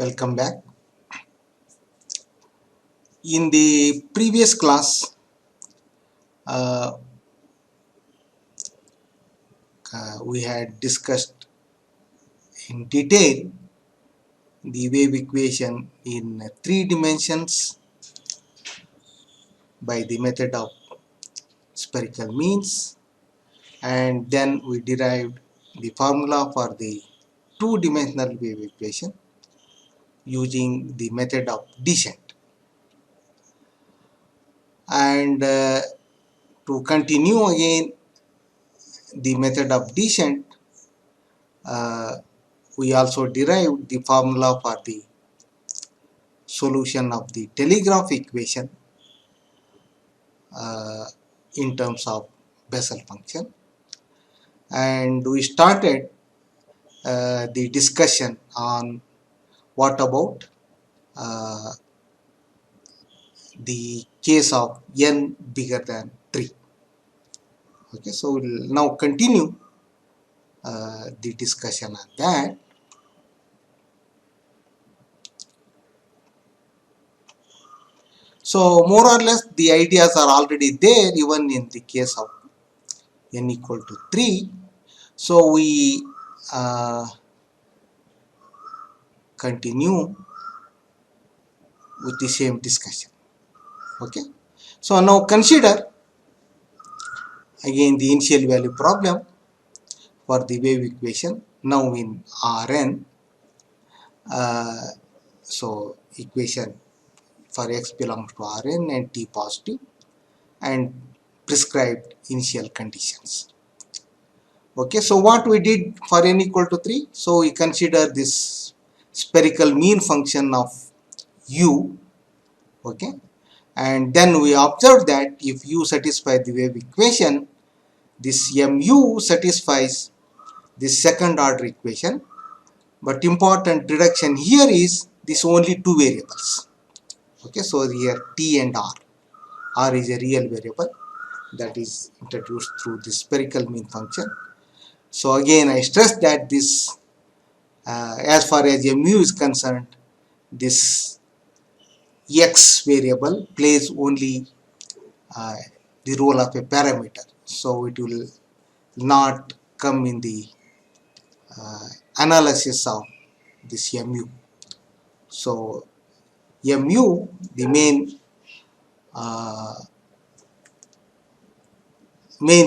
Welcome back. In the previous class, uh, we had discussed in detail the wave equation in 3 dimensions by the method of spherical means, and then we derived the formula for the 2-dimensional wave equation using the method of descent. And to continue again the method of descent, uh, we also derived the formula for the solution of the telegraph equation uh, in terms of Bessel function, and we started the discussion on what about uh, the case of n bigger than 3. Okay, so we'll now continue the discussion on that. So more or less the ideas are already there even in the case of n equal to 3. So we continue with the same discussion. Okay, so now consider again the initial value problem for the wave equation now in Rn. So equation for x belongs to Rn and t positive and prescribed initial conditions. Okay, so what we did for n equal to 3, so we consider this spherical mean function of u. Okay, and then we observe that if u satisfies the wave equation, this mu satisfies this second order equation, but important reduction here is this only two variables. Okay, so here t and r is a real variable that is introduced through the spherical mean function. So again I stress that this as far as mu is concerned, this x variable plays only uh, the role of a parameter, so it will not come in the analysis of this mu. So mu, the main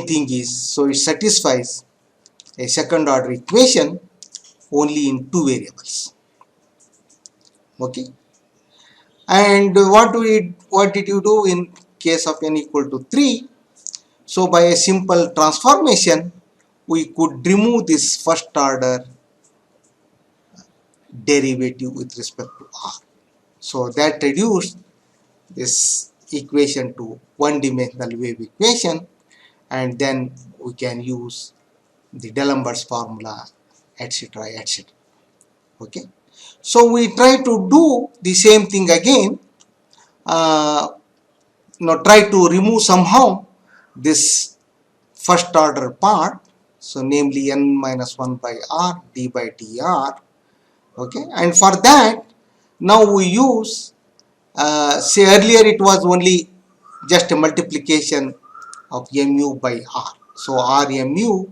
thing is, so it satisfies a second order equation only in two variables. Okay, and what did you do in case of n equal to 3? So by a simple transformation we could remove this first order derivative with respect to r. So that reduced this equation to one-dimensional wave equation, and then we can use the D'Alembert's formula, etc., etc. Okay, so we try to do the same thing again. Now try to remove somehow this first order part, so namely n minus 1 by r d by dr. Okay, and for that now we use say earlier it was only just a multiplication of mu by r, so r mu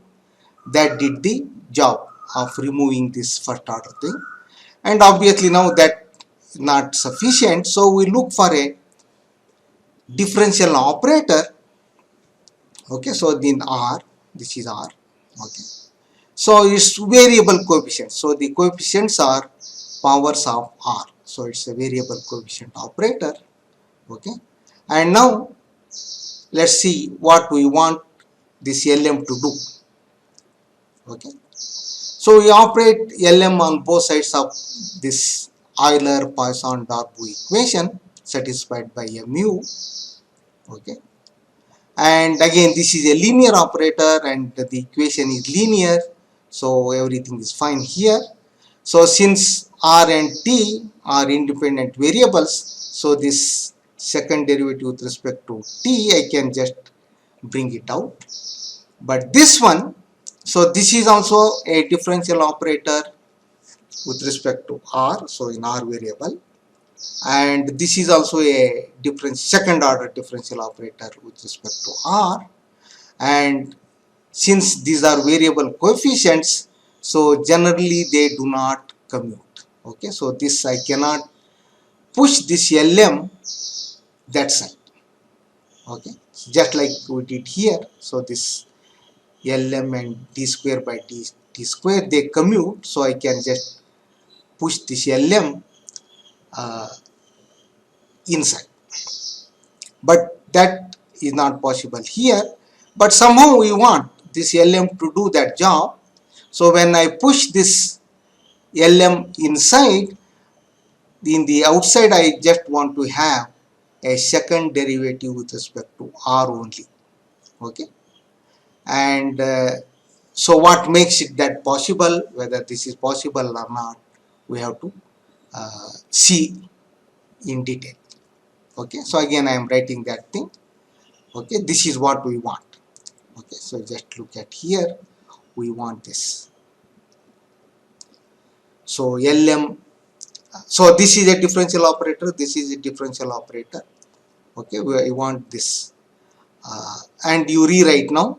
that did the job of removing this first order thing, and obviously now that is not sufficient, so we look for a differential operator. Okay, so then r, this is r. Okay, so it's variable coefficient, so the coefficients are powers of r, so it's a variable coefficient operator. Okay, and now let's see what we want this Lm to do. Okay, so we operate Lm on both sides of this Euler-Poisson-Darboux equation satisfied by mu. Okay, and again this is a linear operator and the equation is linear, so everything is fine here. So since r and t are independent variables, so this second derivative with respect to t I can just bring it out, but this one, so this is also a differential operator with respect to r, so in r variable, and this is also a second order differential operator with respect to r, and since these are variable coefficients, so generally they do not commute. Okay, so this I cannot push this LM that side. Okay, just like we did here. So this LM and d square by d square, they commute, so I can just push this LM uh, inside, but that is not possible here. But somehow we want this LM to do that job, so when I push this LM inside, in the outside I just want to have a second derivative with respect to r only. Okay, and so what makes it that possible, whether this is possible or not, we have to see in detail. Okay, so again I am writing that thing. Okay, this is what we want. Okay, so just look at here, we want this. So LM, so this is a differential operator, this is a differential operator. Okay, we want this, and you rewrite now.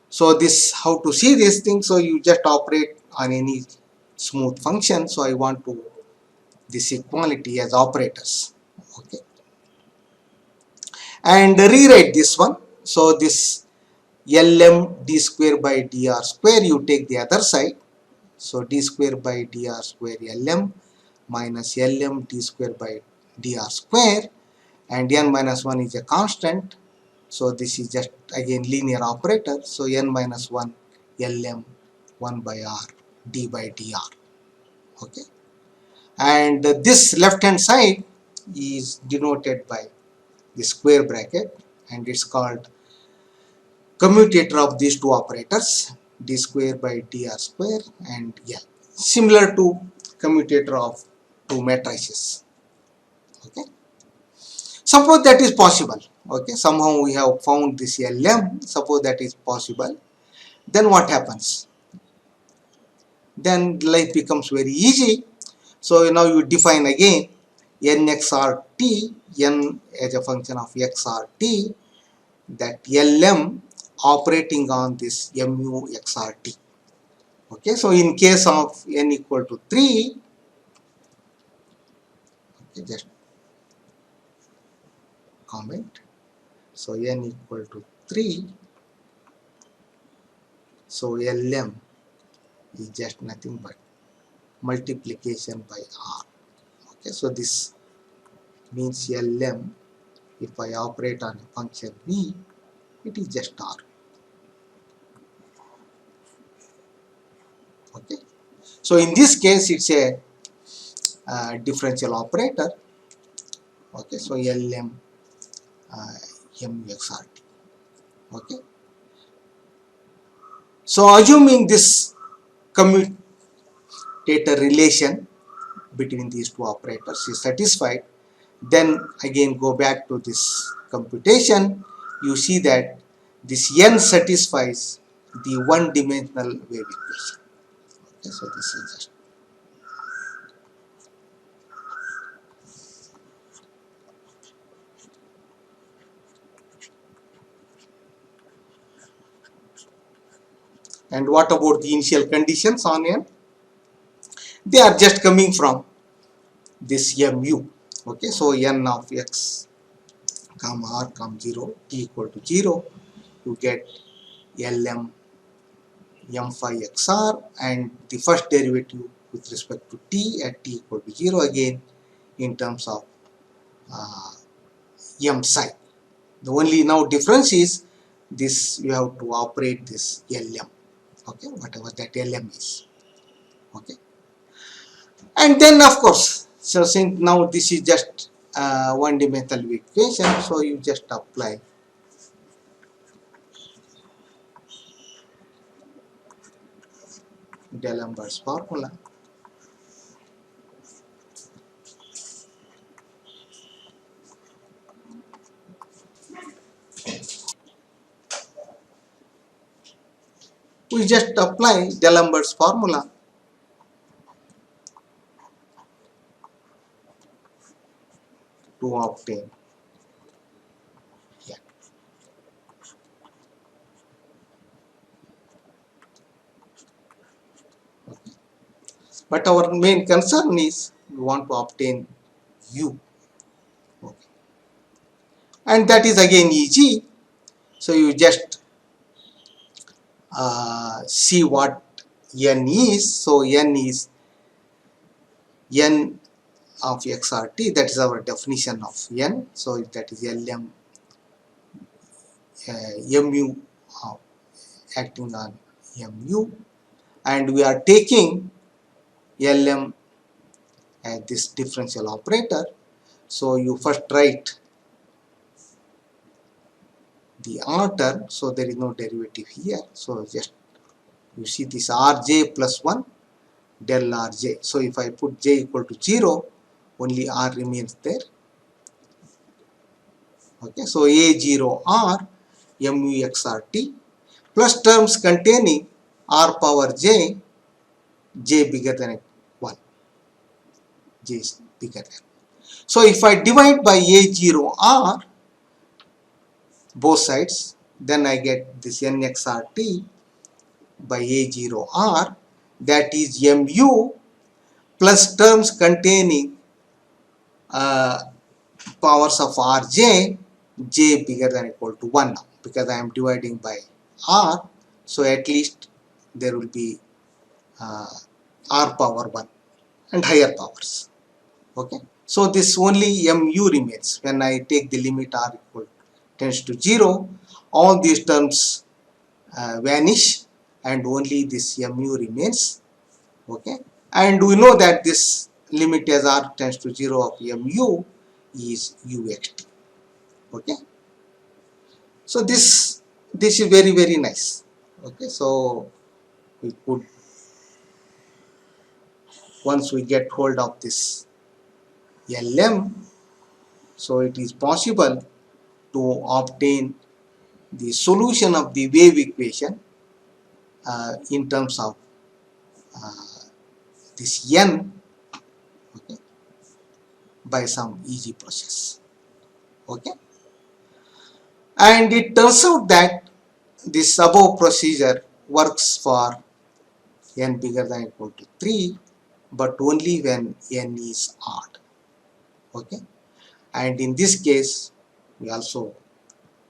So this, how to see this thing, so you just operate on any smooth function. So I want to this equality as operators. Okay, and rewrite this one. So this Lm d square by dr square, you take the other side. So d square by dr square Lm minus Lm d square by dr square, and n minus 1 is a constant. So this is just again linear operator. So n minus 1 Lm 1 by r d by dr. Okay, and this left hand side is denoted by the square bracket, and it's called commutator of these two operators, d square by dr square and L, similar to commutator of two matrices. Okay, suppose that is possible. Okay, somehow we have found this Lm, suppose that is possible, then what happens? Then life becomes very easy. So now you define again n xrt, n as a function of xrt, that Lm operating on this mu xrt. Okay, so in case of n equal to 3, okay, just comment. So n equal to 3, so Lm is just nothing but multiplication by r. Okay, so this means Lm, if I operate on a function v, it is just r. Okay, so in this case it's a differential operator. Okay, so Lm mu xrt. Okay, so assuming this commutator relation between these two operators is satisfied, then again go back to this computation. You see that this n satisfies the one-dimensional wave equation. Okay, so this is just. And what about the initial conditions on n? They are just coming from this mu. Okay, so n of x comma r comma 0 t equal to 0, you get Lm m phi xr, and the first derivative with respect to t at t equal to 0 again in terms of uh, m psi. The only now difference is this, you have to operate this Lm. Okay, whatever that Lm is. Okay, and then of course, so since now this is just one dimensional equation, so you just apply D'Alembert's formula. We just apply D'Alembert's formula. to obtain n. But our main concern is we want to obtain u. Okay. And that is again easy. So you just see what n is. So n is n of xrt, that is our definition of n. So that is lm mu acting on mu, and we are taking lm as this differential operator. So you first write the r term, so there is no derivative here. So just you see this rj plus 1 del rj. So if I put j equal to 0, only r remains there. Okay, so a0r muxrt plus terms containing r power j bigger than 1, j is bigger than. So if I divide by a0r both sides, then I get this nxrt by a0r, that is mu plus terms containing powers of rj, j bigger than equal to 1 now, because I am dividing by r, so at least there will be r power 1 and higher powers. Okay, so this only mu remains. When I take the limit r equal tends to 0, all these terms vanish and only this mu remains. Okay, and we know that this limit as r tends to 0 of mu is uxt. Okay, so this is very nice. Okay, so we could, once we get hold of this lm, so it is possible to obtain the solution of the wave equation in terms of this n, okay, by some easy process. Okay, and it turns out that this above procedure works for n bigger than or equal to 3, but only when n is odd. Okay, and in this case we also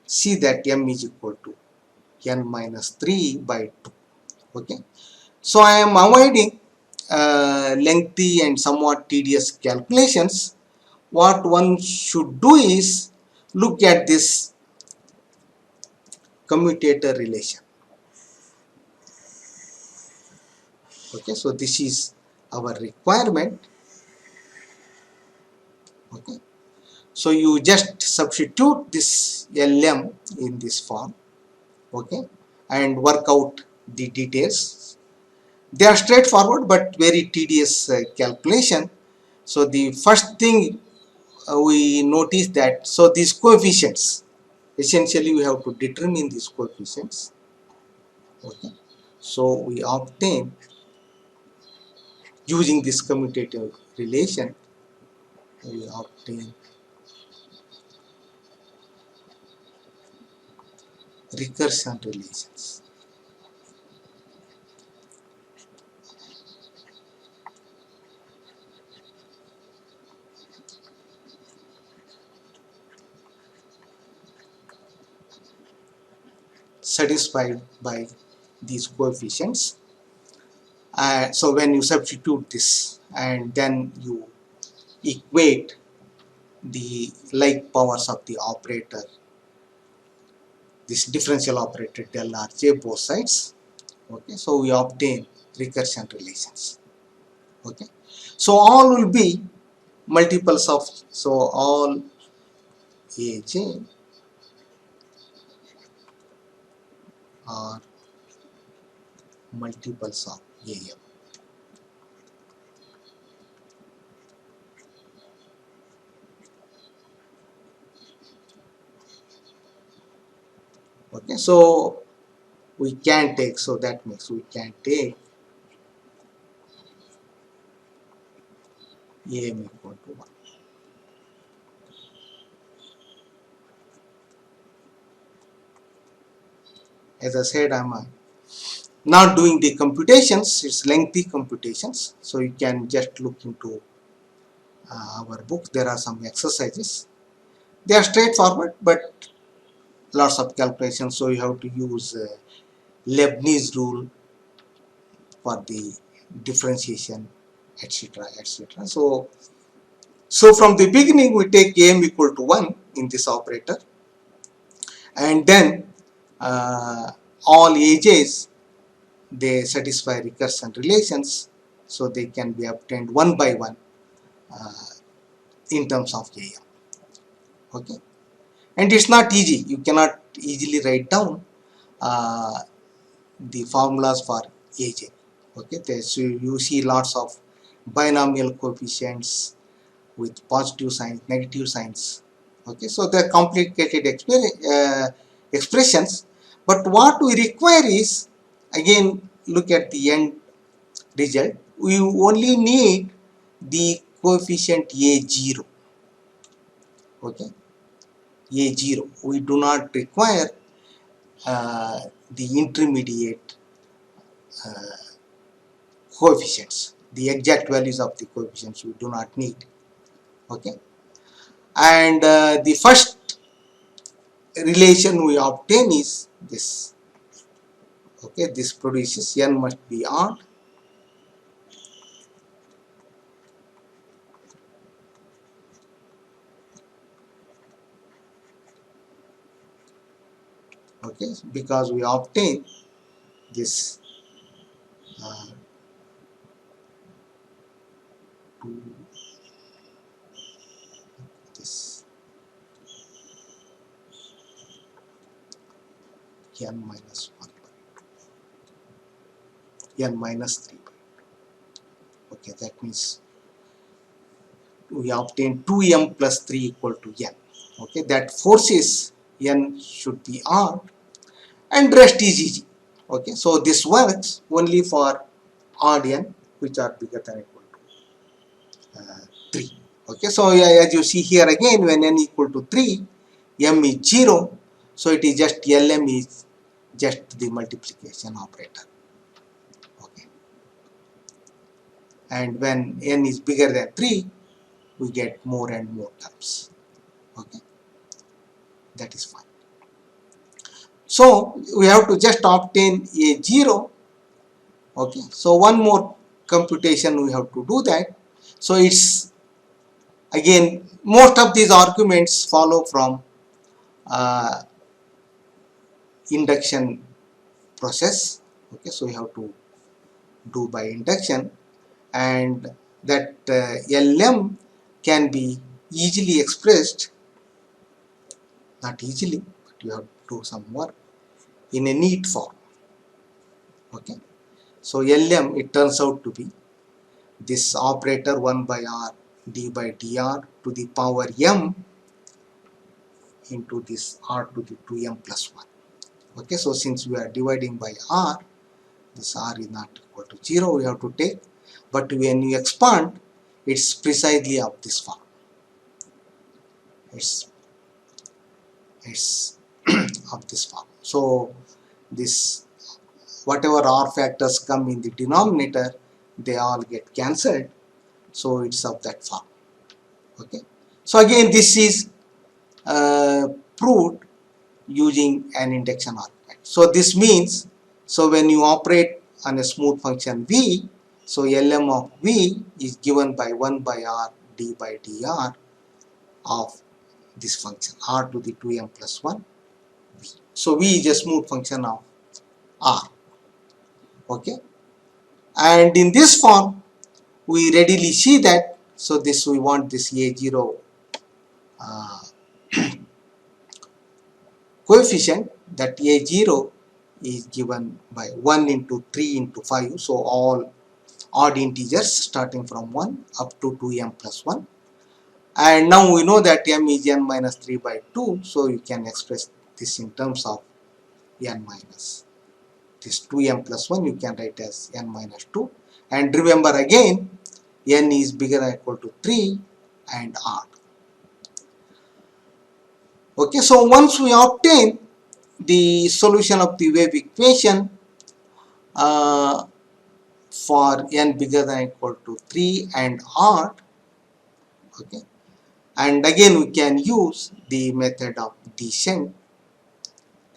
see that m is equal to n minus 3 by 2. Okay, so I am avoiding lengthy and somewhat tedious calculations. What one should do is look at this commutator relation. Okay, so this is our requirement. Okay, so you just substitute this lm in this form, okay, and work out the details. They are straightforward but very tedious calculation. So the first thing we notice that, so these coefficients, essentially we have to determine these coefficients. Okay, so we obtain, using this commutative relation, we obtain recursion relations. Satisfied by these coefficients. So when you substitute this and then you equate the like powers of the operator, this differential operator del rj both sides, okay, so we obtain recursion relations. Okay, so all will be multiples of, so all aj are multiples of am. Okay, so we can take, so that means we can take am equal to 1. As I said, I'm not doing the computations, it's lengthy computations, so you can just look into our book. There are some exercises. They are straightforward, but lots of calculations, so you have to use Leibniz rule for the differentiation, etc., etc. So from the beginning we take m equal to 1 in this operator, and then all ages they satisfy recursion relations, so they can be obtained one by one uh, in terms of am. Okay, and it's not easy. You cannot easily write down uh, the formulas for aj. Okay, so you see lots of binomial coefficients with positive signs, negative signs. Okay, so they're complicated expressions, but what we require is, again, look at the end result. We only need the coefficient a0. Okay, a0. We do not require the intermediate coefficients, the exact values of the coefficients we do not need. Okay, and the first relation we obtain is this. Okay, this produces n must be odd. Okay, because we obtain this uh, 2, this n minus 1 n minus 3. Okay, that means we obtain 2m plus 3 equal to n. Okay, that forces n should be odd, and rest is easy. Okay, so this works only for odd n which are bigger than or equal to 3. Okay, so as you see here again, when n equal to 3, m is 0, so it is just lm is just the multiplication operator. Okay, and when n is bigger than 3, we get more and more terms. Okay, that is fine. So we have to just obtain a 0. Okay, so one more computation we have to do that. So it's, again, most of these arguments follow from induction process. Okay, so we have to do by induction, and that lm can be easily expressed, not easily, but you have to do some work, in a neat form. Okay, so lm, it turns out to be this operator 1 by r d by dr to the power m into this r to the 2m plus 1. Okay, so since we are dividing by r, this r is not equal to 0, we have to take, but when you expand, it's precisely of this form. It's of this form. So this, whatever r factors come in the denominator, they all get cancelled, so it's of that form. Okay, so again, this is proved using an induction argument. So this means, so when you operate on a smooth function v, so lm of v is given by 1 by r d by dr of this function r to the 2m plus 1 v. So v is a smooth function of r. Okay, and in this form we readily see that, so this, we want this a0 uh, coefficient, that a0 is given by 1 into 3 into 5, so all odd integers starting from 1 up to 2m plus 1, and now we know that m is n minus 3 by 2, so you can express this in terms of n minus this 2m plus 1, you can write as n minus 2, and remember again, n is bigger than or equal to 3 and odd. Okay, so once we obtain the solution of the wave equation uh, for n bigger than or equal to 3 and odd. Okay, and again we can use the method of descent,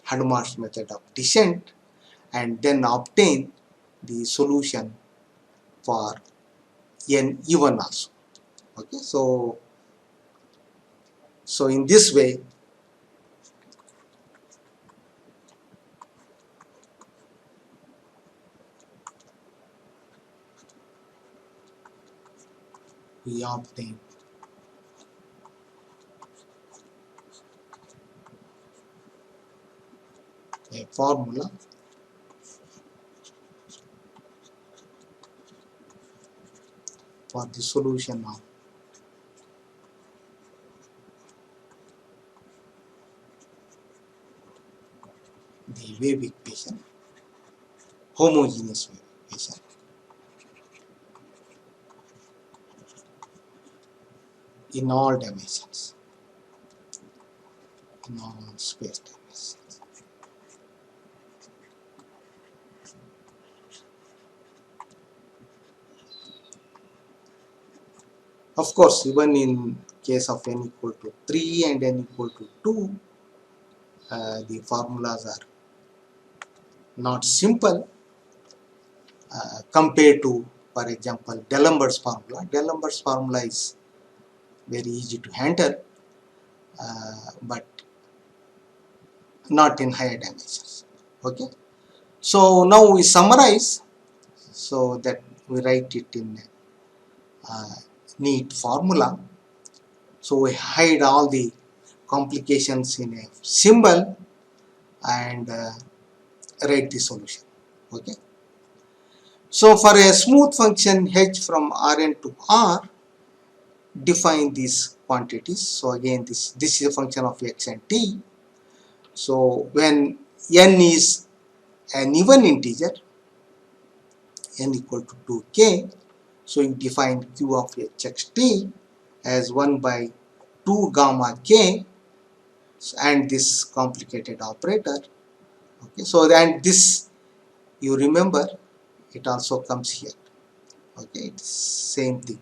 Hadamard's method of descent, and then obtain the solution for n even also. Okay, so in this way we obtain a formula for the solution of the wave equation, homogeneous wave equation in all dimensions, in all space dimensions. Of course, even in case of n equal to 3 and n equal to 2, the formulas are not simple compared to, for example, D'Alembert's formula. D'Alembert's formula is very easy to handle, but not in higher dimensions. Okay, so now we summarize so that we write it in neat formula. So we hide all the complications in a symbol and write the solution. Okay, so for a smooth function h from Rn to R, define these quantities. So again, this is a function of x and t. So when n is an even integer, n equal to 2k, so you define q of hxt as 1 by 2 gamma k and this complicated operator. Okay, so and this you remember it also comes here. Okay, it's same thing.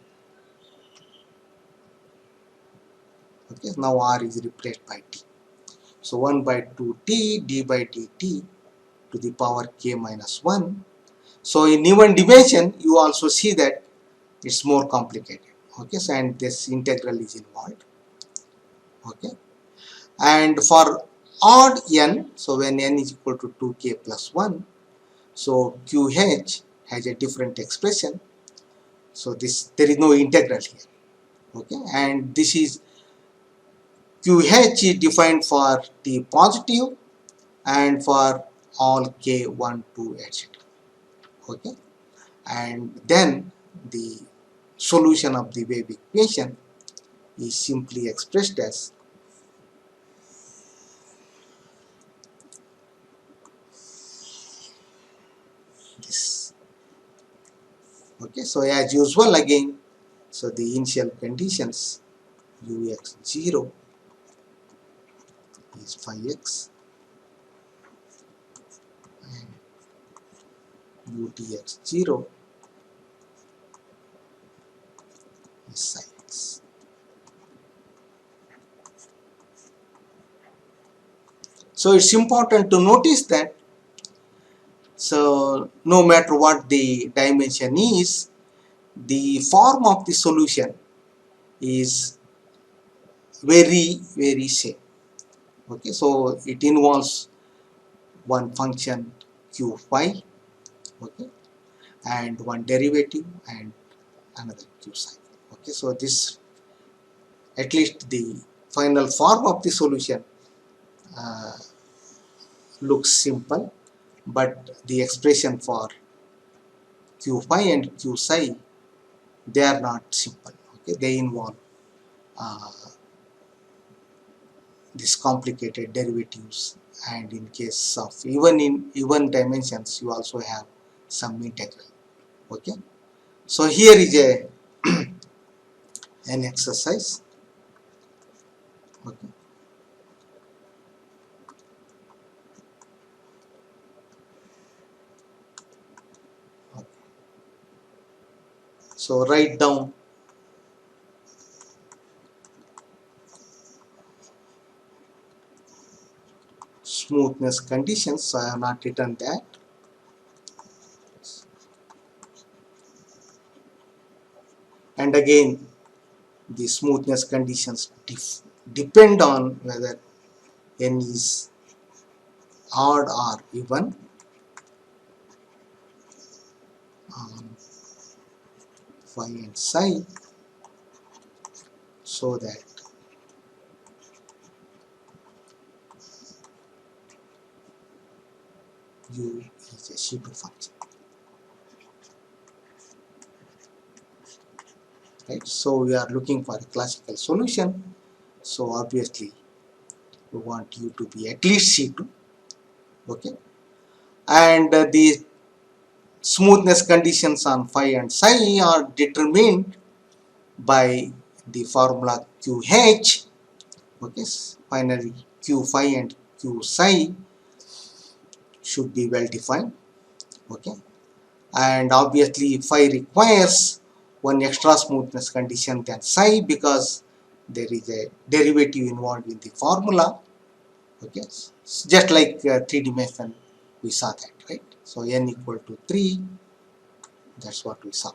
Okay, now R is replaced by t. So 1 by 2t d by dt to the power k minus 1. So in even dimension you also see that it's more complicated. Okay, so and this integral is involved. Okay, and for odd n, so when n is equal to 2k plus 1, so qh has a different expression. So this there is no integral here. Okay, and this is qh is defined for t positive and for all k 1 2 etc. Okay, and then the solution of the wave equation is simply expressed as this. Okay, so as usual again, so the initial conditions ux0 is phi x and utx0 is psi x. So it's important to notice that, so no matter what the dimension is, the form of the solution is very same. Okay, so it involves one function q phi, okay, and one derivative and another q psi. Okay, so this at least the final form of the solution uh, looks simple, but the expression for q phi and q psi, they are not simple. Okay, they involve uh, these complicated derivatives, and in case of even in even dimensions you also have some integral. Okay, so here is a an exercise. Okay, So write down smoothness conditions. So I have not written that. And again, the smoothness conditions depend on whether n is odd or even on phi and psi, so that u is a Sheetal function. Right? So we are looking for a classical solution. So obviously we want u to be at least C2. Okay, and the smoothness conditions on phi and psi are determined by the formula QH. Okay, finally Q phi and Q psi should be well defined. Okay, and obviously phi requires one extra smoothness condition than psi because there is a derivative involved in the formula. Okay, just like 3 dimension we saw that, right? So n equal to 3, that's what we saw,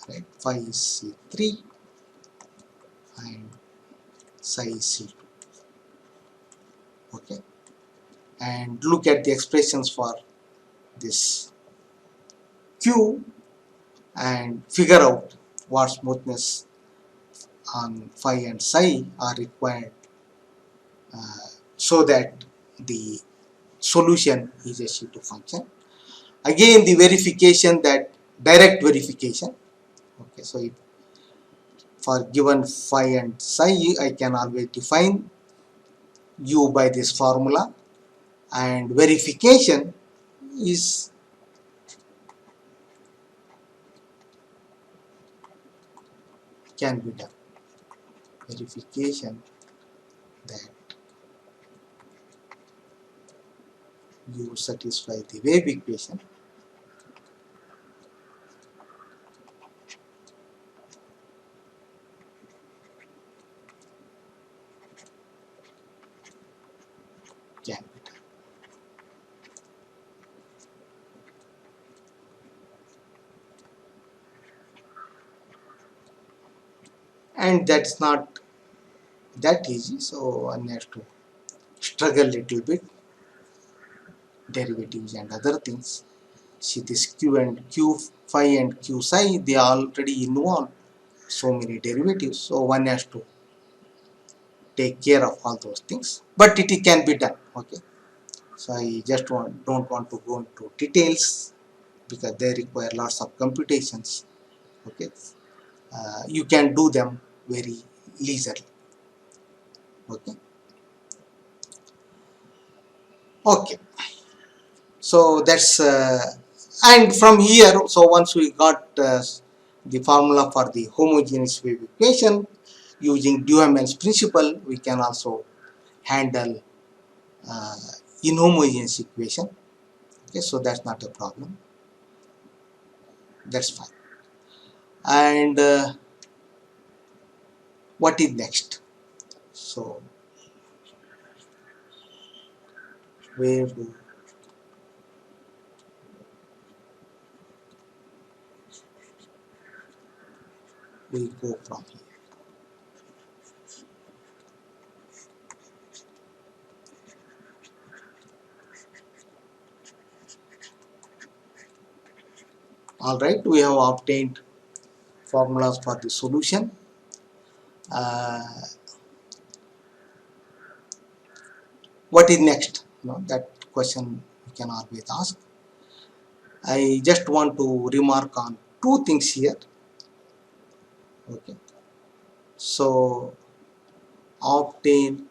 right? Phi is C3 and psi is C2. Okay, and look at the expressions for this Q and figure out what smoothness on phi and psi are required so that the solution is a C2 function. Again, the verification, that direct verification. Okay, so if for given phi and psi, I can always define u by this formula, and verification is can be done. Verification that u satisfy the wave equation can be done. And that's not that easy, so one has to struggle little bit, derivatives and other things. See this q and q phi and q psi, they already involve so many derivatives, so one has to take care of all those things, but it can be done. Okay, so I just don't want to go into details because they require lots of computations. Okay, you can do them very leisurely. Okay, okay, so that's and from here, so once we got the formula for the homogeneous wave equation using Duhamel's principle, we can also handle uh, inhomogeneous equation. Okay, so that's not a problem, that's fine. And what is next? So where do we go from here? All right, we have obtained formulas for the solution. What is next? That question we can always ask. I just want to remark on two things here. Okay, so obtain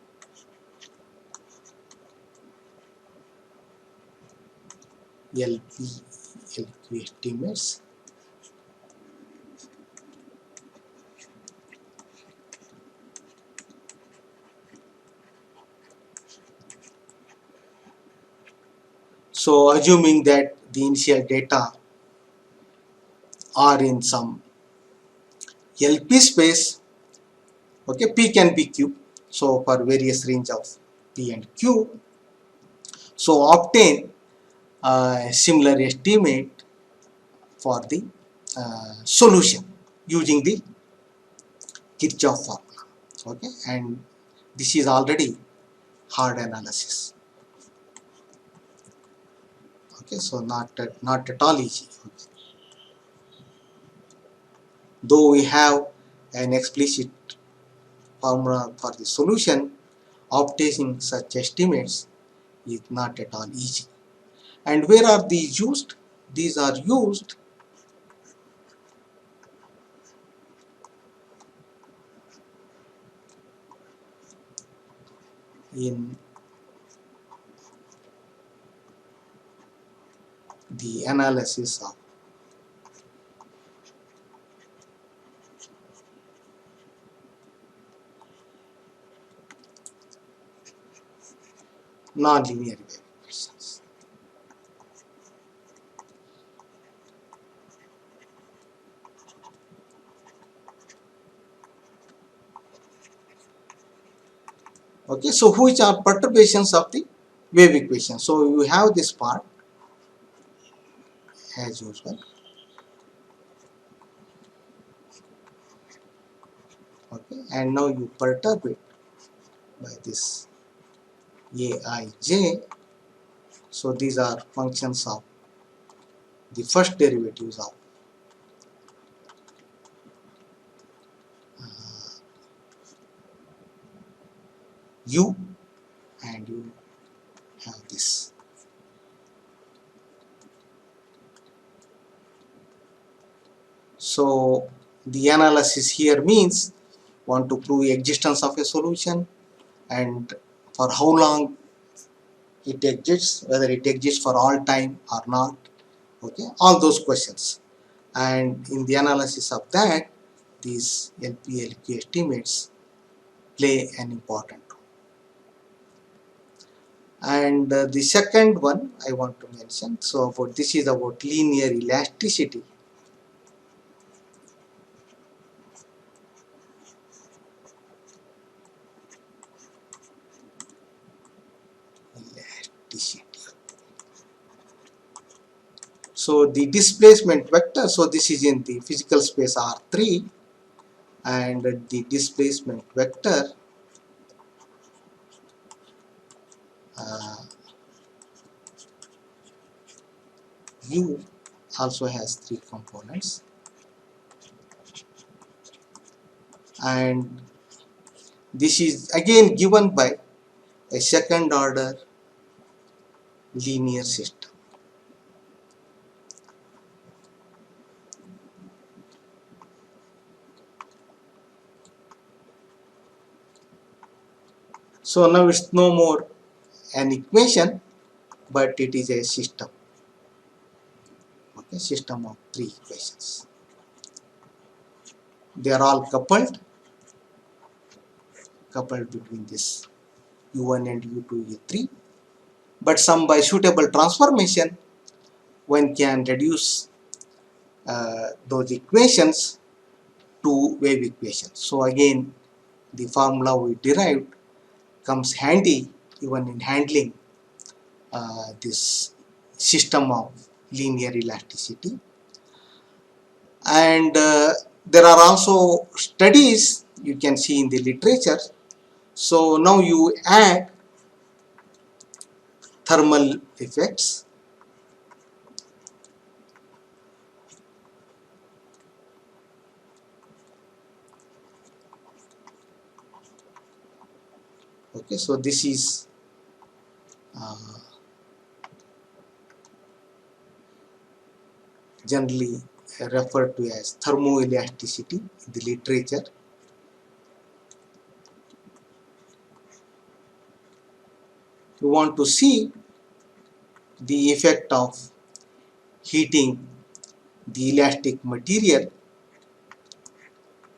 LP LQ estimates. So assuming that the initial data are in some LP space, okay, P can be Q. So for various range of P and Q, so obtain a similar estimate for the solution using the Kirchhoff formula, okay, and this is already hard analysis, okay, so not at all easy. Though we have an explicit formula for the solution, obtaining such estimates is not at all easy. And where are these used? These are used in the analysis of nonlinear wave equations. Okay, so which are perturbations of the wave equation? So you have this part as usual. Okay, and now you perturb it by this Aij. So these are functions of the first derivatives of u, and you have this. So the analysis here means want to prove existence of a solution and for how long it exists, whether it exists for all time or not, okay, all those questions. And in the analysis of that, these LP-LQ estimates play an important role. And the second one I want to mention, so about this is about linear elasticity. Elasticity. So the displacement vector, so this is in the physical space R3, and the displacement vector uh, U also has three components, and this is again given by a second order linear system. So now it's no more an equation, but it is a system, okay, system of three equations. They are all coupled between this U1 and U2, U3, but some by suitable transformation one can reduce those equations to wave equations. So again the formula we derived comes handy even in handling this system of linear elasticity. And there are also studies you can see in the literature. So now you add thermal effects, okay, so this is uh, generally referred to as thermoelasticity in the literature. You want to see the effect of heating the elastic material,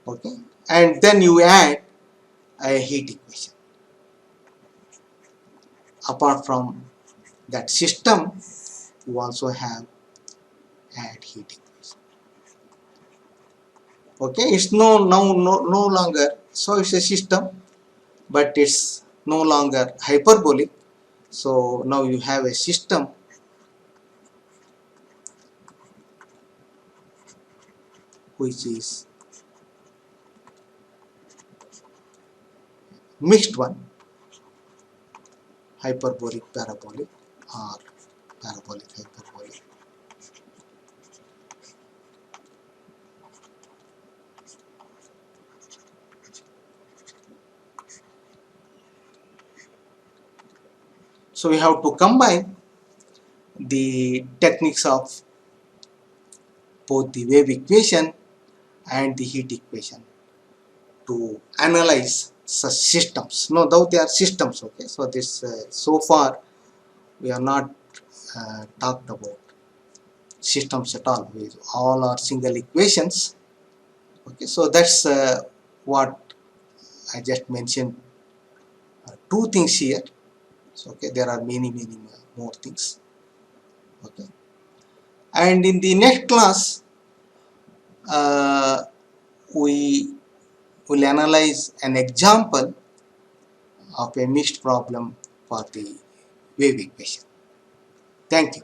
okay, and then you add a heat equation. Apart from that system, you also have add heat equation. Okay, it's no longer, so it's a system, but it's no longer hyperbolic. So now you have a system which is mixed one, hyperbolic parabolic or parabolic hyperbolic. So we have to combine the techniques of both the wave equation and the heat equation to analyze such systems. No doubt they are systems. Okay, so this so far we are not talked about systems at all. We all are single equations. Okay, so that's what I just mentioned. Two things here. So, okay, there are many more things. Okay, and in the next class uh, we will analyze an example of a mixed problem for the wave equation. Thank you.